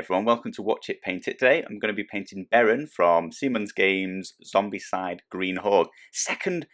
everyone, welcome to Watch It Paint It. Today I'm going to be painting Berin from CMON Games Zombicide Green Horde. Second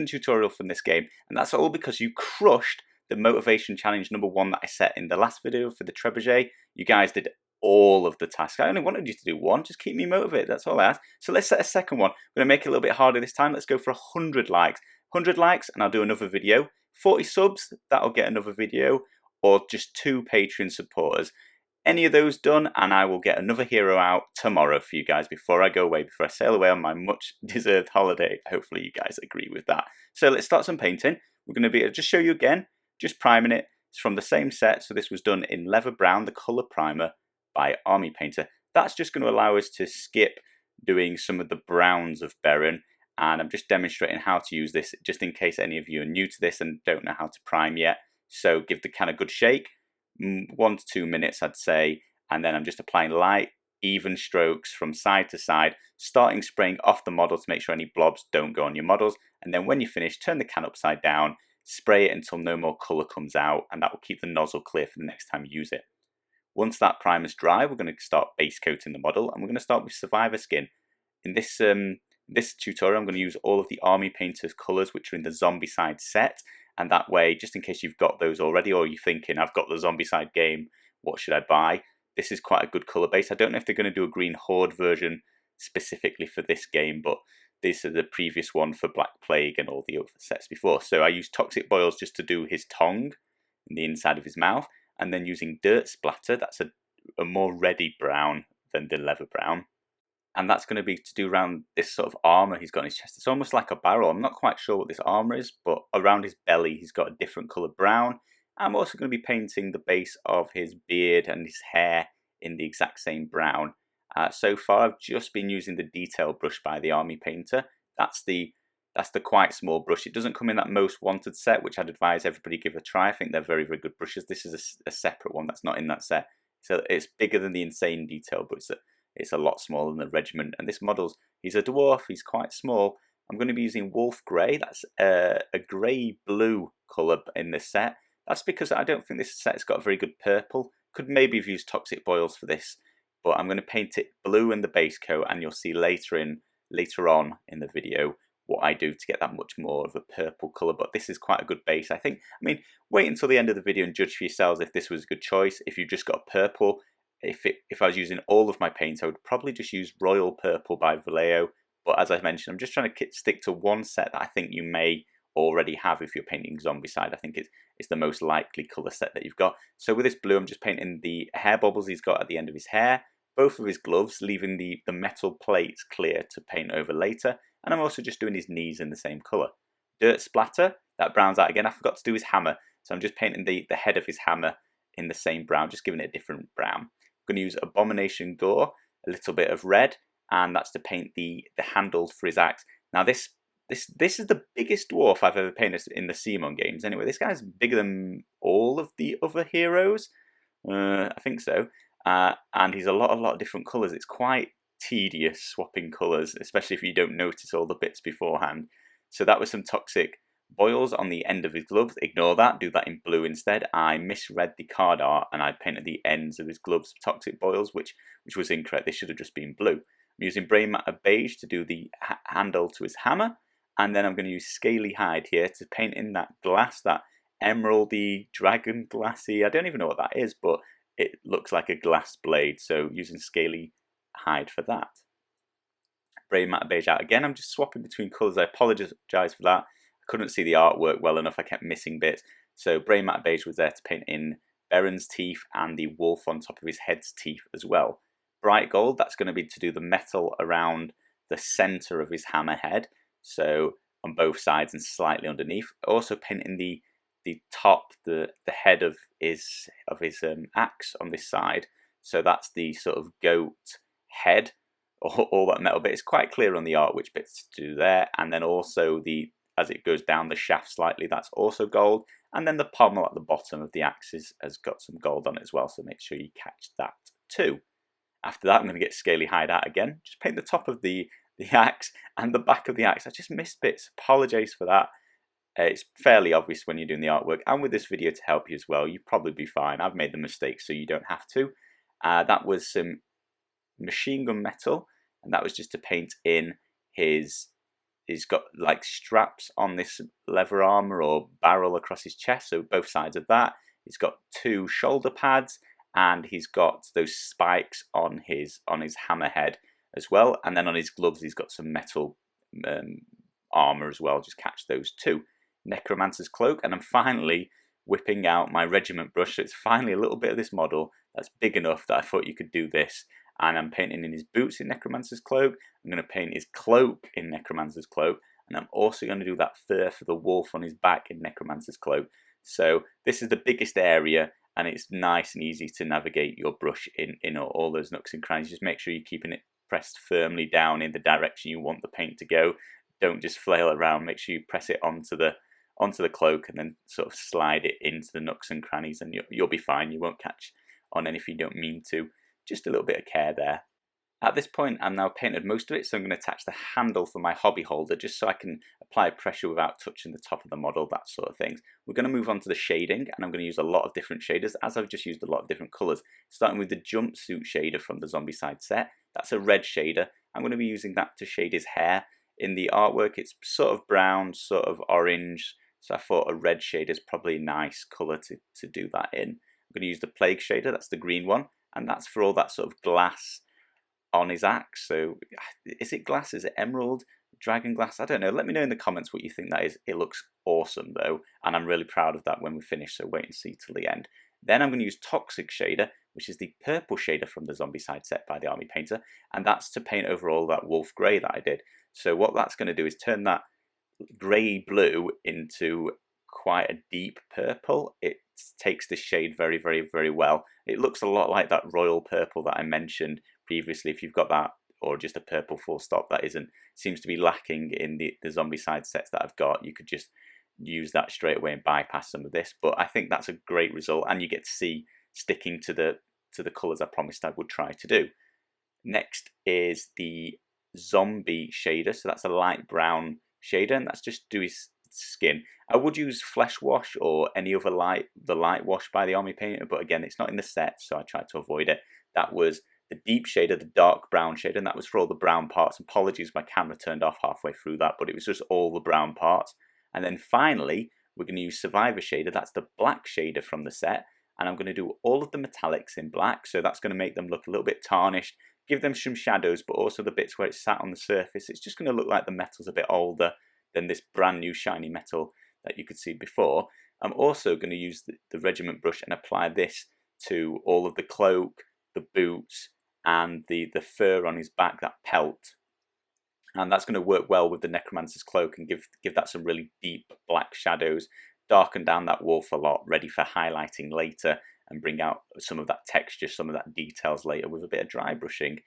tutorial from this game, and that's all because you crushed the motivation challenge number 1 that I set in the last video for the trebuchet. You guys did all of the tasks. I only wanted you to do one, just keep me motivated, that's all I asked. So let's set a second one. We're going to make it a little bit harder this time. Let's go for 100 likes. 100 likes and I'll do another video. 40 subs, that'll get another video, or just 2 Patreon supporters. Any of those done and I will get another hero out tomorrow for you guys before I go away, before I sail away on my much deserved holiday. Hopefully you guys agree with that. So let's start some painting. We're going to be, just show you again, just priming it. It's from the same set, so this was done in Leather Brown, the colour primer by Army Painter. That's just going to allow us to skip doing some of the browns of Berin, and I'm just demonstrating how to use this just in case any of you are new to this and don't know how to prime yet. So give the can a good shake. 1 to 2 minutes I'd say, and then I'm just applying light even strokes from side to side, starting spraying off the model to make sure any blobs don't go on your models, and then when you finish, turn the can upside down, spray it until no more colour comes out, and that will keep the nozzle clear for the next time you use it. Once that primer's dry, we're going to start base coating the model, and we're going to start with Survivor Skin. In this tutorial I'm going to use all of the Army Painter's colours which are in the Zombicide set, and that way, just in case you've got those already, or you're thinking, I've got the Zombicide game, what should I buy? This is quite a good colour base. I don't know if they're going to do a Green Horde version specifically for this game, but this is the previous one for Black Plague and all the other sets before. So I used Toxic Boils just to do his tongue in the inside of his mouth, and then using Dirt Splatter, that's a more reddy brown than the Leather Brown. And that's going to be to do around this sort of armour he's got on his chest. It's almost like a barrel. I'm not quite sure what this armour is, but around his belly he's got a different colour brown. I'm also going to be painting the base of his beard and his hair in the exact same brown. So far I've just been using the detail brush by the Army Painter. That's the quite small brush. It doesn't come in that Most Wanted set, which I'd advise everybody give a try. I think they're very, very good brushes. This is a separate one that's not in that set. So it's bigger than the Insane Detail, but it's a lot smaller than the Regiment. And this model's, he's a dwarf, he's quite small. I'm going to be using Wolf Grey. That's a grey-blue colour in this set. That's because I don't think this set's got a very good purple. Could maybe have used Toxic Boils for this, but I'm going to paint it blue in the base coat, and you'll see later on in the video what I do to get that much more of a purple colour. But this is quite a good base, I think. I mean, wait until the end of the video and judge for yourselves if this was a good choice. If you've just got purple, if I was using all of my paints, I would probably just use Royal Purple by Vallejo. But as I mentioned, I'm just trying to stick to one set that I think you may already have if you're painting Zombicide. I think it's the most likely colour set that you've got. So with this blue, I'm just painting the hair bubbles he's got at the end of his hair, both of his gloves, leaving the metal plates clear to paint over later. And I'm also just doing his knees in the same colour. Dirt Splatter, that brown's out again. I forgot to do his hammer. So I'm just painting the head of his hammer in the same brown, just giving it a different brown. I'm going to use Abomination Gore, a little bit of red, and that's to paint the handles for his axe. Now this is the biggest dwarf I've ever painted in the CMON games. Anyway, this guy's bigger than all of the other heroes. I think so. And he's a lot of different colours. It's quite tedious swapping colours, especially if you don't notice all the bits beforehand. So that was some Toxic Boils on the end of his gloves. Ignore that, do that in blue instead. I misread the card art and I painted the ends of his gloves Toxic Boils, which was incorrect. They should have just been blue. I'm using Brainmatter Beige to do the handle to his hammer, and then I'm going to use Scaly Hide here to paint in that glass, that emeraldy, dragon glassy, I don't even know what that is, but it looks like a glass blade, so using Scaly Hide for that. Brainmatter Beige out again. I'm just swapping between colours. I apologise for that. I couldn't see the artwork well enough. I kept missing bits. So Brainmatter Beige was there to paint in Berin's teeth and the wolf on top of his head's teeth as well. Bright Gold, that's going to be to do the metal around the centre of his hammer head. So on both sides and slightly underneath. Also painting the top, the head of his axe on this side. So that's the sort of goat head, all that metal bit. It's quite clear on the art which bits to do there. And then also as it goes down the shaft slightly, that's also gold. And then the pommel at the bottom of the axe has got some gold on it as well, so make sure you catch that too. After that, I'm going to get Scaly Hide out again. Just paint the top of the axe and the back of the axe. I just missed bits. Apologise for that. It's fairly obvious when you're doing the artwork. And with this video to help you as well, you'll probably be fine. I've made the mistakes so you don't have to. That was some Machinegun Metal, and that was just to paint in his. He's got like straps on this leather armor or barrel across his chest, so both sides of that. He's got 2 shoulder pads, and he's got those spikes on his hammerhead as well. And then on his gloves, he's got some metal armor as well. Just catch those 2. Necromancer's cloak, and I'm finally whipping out my regiment brush. So it's finally a little bit of this model that's big enough that I thought you could do this. And I'm painting in his boots in Necromancer's cloak. I'm going to paint his cloak in Necromancer's cloak. And I'm also going to do that fur for the wolf on his back in Necromancer's cloak. So this is the biggest area, and it's nice and easy to navigate your brush in all those nooks and crannies. Just make sure you're keeping it pressed firmly down in the direction you want the paint to go. Don't just flail around. Make sure you press it onto the cloak and then sort of slide it into the nooks and crannies, and you'll be fine. You won't catch on anything you don't mean to. Just a little bit of care there. At this point, I'm now painted most of it, so I'm going to attach the handle for my hobby holder just so I can apply pressure without touching the top of the model, that sort of thing. We're going to move on to the shading, and I'm going to use a lot of different shaders, as I've just used a lot of different colours. Starting with the Jumpsuit shader from the Zombicide set. That's a red shader. I'm going to be using that to shade his hair. In the artwork, it's sort of brown, sort of orange, so I thought a red shader is probably a nice colour to do that in. I'm going to use the Plague shader, that's the green one. And that's for all that sort of glass on his axe. So is it glass? Is it emerald? Dragon glass? I don't know. Let me know in the comments what you think that is. It looks awesome though. And I'm really proud of that when we finish. So wait and see till the end. Then I'm going to use Toxic shader, which is the purple shader from the Zombicide set by the Army Painter. And that's to paint over all that wolf grey that I did. So what that's going to do is turn that grey blue into quite a deep purple. It takes this shade very, very, very well. It looks a lot like that royal purple that I mentioned previously. If you've got that, or just a purple full stop that seems to be lacking in the Zombicide sets that I've got, you could just use that straight away and bypass some of this. But I think that's a great result, and you get to see sticking to the colours I promised I would try to do. Next is the Zombie shader, so that's a light brown shader, and that's just do his skin. I would use Flesh Wash or any other light wash by the Army Painter, but again, it's not in the set, so I tried to avoid it. That was the deep shader, the dark brown shader, and that was for all the brown parts. Apologies, my camera turned off halfway through that, but it was just all the brown parts. And then finally, we're going to use Survivor shader. That's the black shader from the set, and I'm going to do all of the metallics in black, so that's going to make them look a little bit tarnished, give them some shadows, but also the bits where it's sat on the surface. It's just going to look like the metal's a bit older than this brand new shiny metal that you could see before. I'm also going to use the regiment brush and apply this to all of the cloak, the boots, and the fur on his back, that pelt. And that's going to work well with the Necromancer's cloak and give that some really deep black shadows, darken down that wolf a lot, ready for highlighting later, and bring out some of that texture, some of that details later with a bit of dry brushing.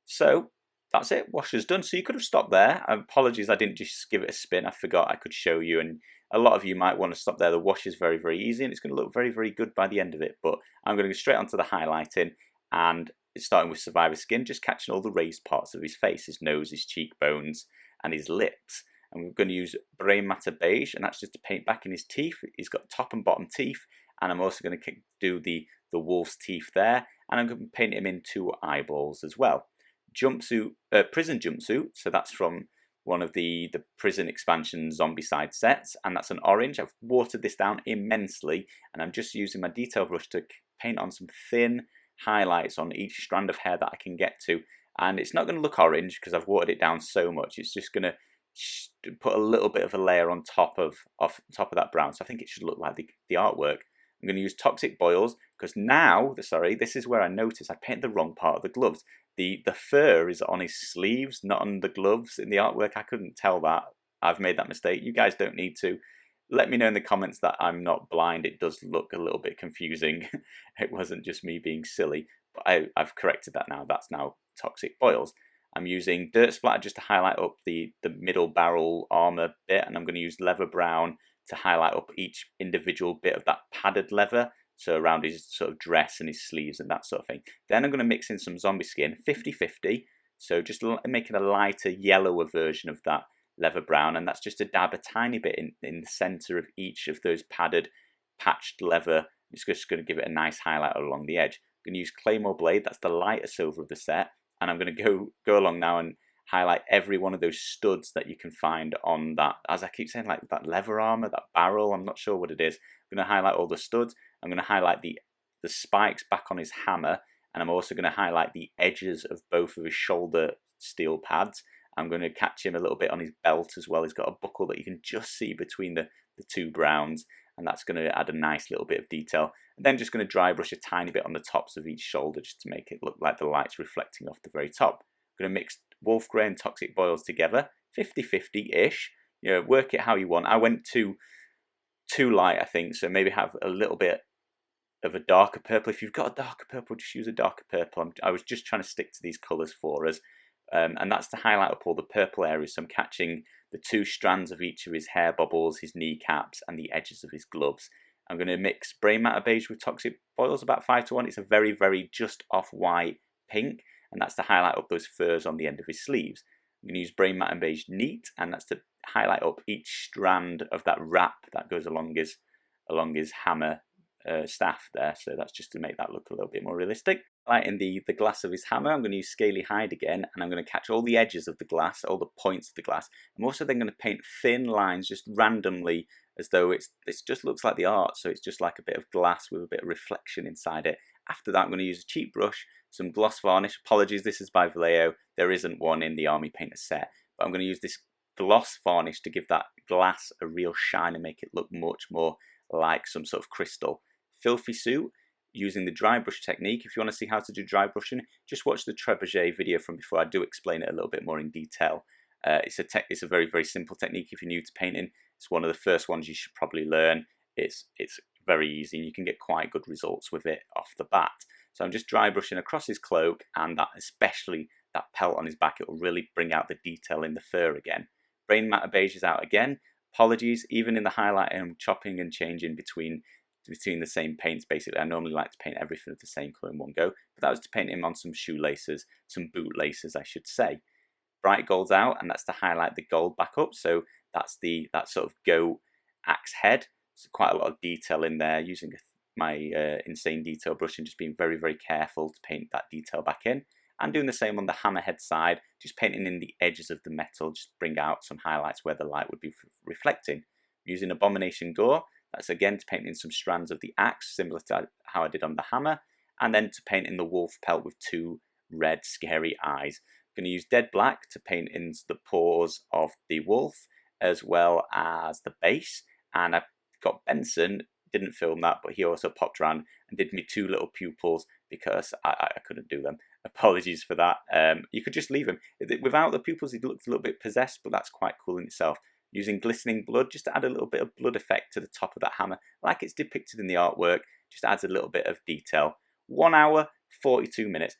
So that's it, wash is done. So you could have stopped there. Apologies, I didn't just give it a spin. I forgot I could show you, and a lot of you might want to stop there. The wash is very, very easy, and it's going to look very, very good by the end of it. But I'm going to go straight onto the highlighting, and it's starting with Survivor skin, just catching all the raised parts of his face, his nose, his cheekbones, and his lips. And we're going to use Brainmatter Beige, and that's just to paint back in his teeth. He's got top and bottom teeth, and I'm also going to do the wolf's teeth there, and I'm going to paint him in 2 eyeballs as well. Jumpsuit, prison jumpsuit, so that's from one of the prison expansion Zombicide sets, and that's an orange. I've watered this down immensely, and I'm just using my detail brush to paint on some thin highlights on each strand of hair that I can get to. And it's not going to look orange because I've watered it down so much. It's just going to put a little bit of a layer on top of that brown. So I think it should look like the artwork. I'm going to use Toxic Boils because now, this is where I noticed I painted the wrong part of the gloves. The fur is on his sleeves, not on the gloves. In the artwork, I couldn't tell that. I've made that mistake. You guys don't need to. Let me know in the comments that I'm not blind. It does look a little bit confusing. It wasn't just me being silly, but I've corrected that now. That's now Toxic Boils. I'm using Dirt Splatter just to highlight up the middle barrel armor bit, and I'm going to use Leather Brown to highlight up each individual bit of that padded leather, so around his sort of dress and his sleeves and that sort of thing. Then I'm going to mix in some zombie skin, 50-50, so just making a lighter, yellower version of that leather brown, and that's just to dab a tiny bit in the center of each of those padded, patched leather. It's just going to give it a nice highlight along the edge. going to use Claymore blade, that's the lighter silver of the set, and I'm going to go along now and highlight every one of those studs that you can find on that, as I keep saying, like that leather armor, that barrel, I'm not sure what it is. I'm going to highlight all the studs. I'm going to highlight the spikes back on his hammer, and I'm also going to highlight the edges of both of his shoulder steel pads. I'm going to catch him a little bit on his belt as well. He's got a buckle that you can just see between the two browns, and that's going to add a nice little bit of detail. And then just going to dry brush a tiny bit on the tops of each shoulder just to make it look like the light's reflecting off the very top. I'm going to mix Wolf Grey and Toxic Boils together, 50-50-ish. You know, work it how you want. I went too light, I think, so maybe have a little bit of a darker purple. If you've got a darker purple, just use a darker purple. I was just trying to stick to these colours for us. And that's to highlight up all the purple areas. So I'm catching the 2 strands of each of his hair bobbles, his kneecaps, and the edges of his gloves. I'm going to mix Brainmatter Beige with Toxic Boils about 5-1. It's a very, very just off-white pink, and that's to highlight up those furs on the end of his sleeves. I'm going to use Brainmatter Beige Neat, and that's to highlight up each strand of that wrap that goes along his hammer staff there. So that's just to make that look a little bit more realistic. In the glass of his hammer, I'm going to use Scaly Hide again, and I'm going to catch all the edges of the glass, all the points of the glass. I'm also then going to paint thin lines just randomly, as though it just looks like the art, so it's just like a bit of glass with a bit of reflection inside it. After that, I'm going to use a cheap brush, some gloss varnish. Apologies, this is by Vallejo. There isn't one in the Army Painter set, but I'm going to use this gloss varnish to give that glass a real shine and make it look much more like some sort of crystal. Filthy Suit, using the dry brush technique. If you want to see how to do dry brushing, just watch the Trebuchet video from before. I do explain it a little bit more in detail. It's a very, very simple technique if you're new to painting. It's one of the first ones you should probably learn. It's very easy, and you can get quite good results with it off the bat. So I'm just dry brushing across his cloak, and that, especially that pelt on his back, it will really bring out the detail in the fur again. Brainmatter Beige is out again. Apologies, even in the highlighting, I'm chopping and changing between the same paints. Basically, I normally like to paint everything of the same colour in one go, but that was to paint him on some shoelaces, some bootlaces I should say. Bright Gold's out, and that's to highlight the gold back up, so that's that sort of goat axe head. So quite a lot of detail in there, using my insane detail brush and just being very, very careful to paint that detail back in. And doing the same on the hammerhead side, just painting in the edges of the metal, just bring out some highlights where the light would be reflecting. Using Abomination Gore, that's again to paint in some strands of the axe, similar to how I did on the hammer, and then to paint in the wolf pelt with 2 red scary eyes. I'm going to use Dead Black to paint in the paws of the wolf, as well as the base, and I've got Benson, didn't film that, but he also popped around and did me 2 little pupils because I couldn't do them. Apologies for that. You could just leave him. Without the pupils, he looked a little bit possessed, but that's quite cool in itself. Using Glistening Blood, just to add a little bit of blood effect to the top of that hammer, like it's depicted in the artwork, just adds a little bit of detail. 1 hour, 42 minutes.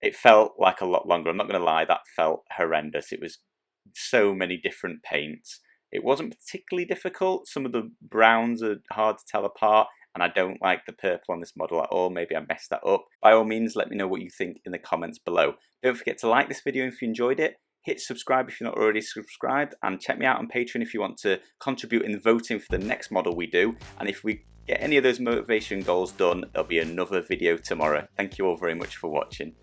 It felt like a lot longer, I'm not going to lie, that felt horrendous. It was so many different paints. It wasn't particularly difficult. Some of the browns are hard to tell apart, and I don't like the purple on this model at all. Maybe I messed that up. By all means, let me know what you think in the comments below. Don't forget to like this video if you enjoyed it. Hit subscribe if you're not already subscribed, and check me out on Patreon if you want to contribute in voting for the next model we do. And if we get any of those motivation goals done, there'll be another video tomorrow. Thank you all very much for watching.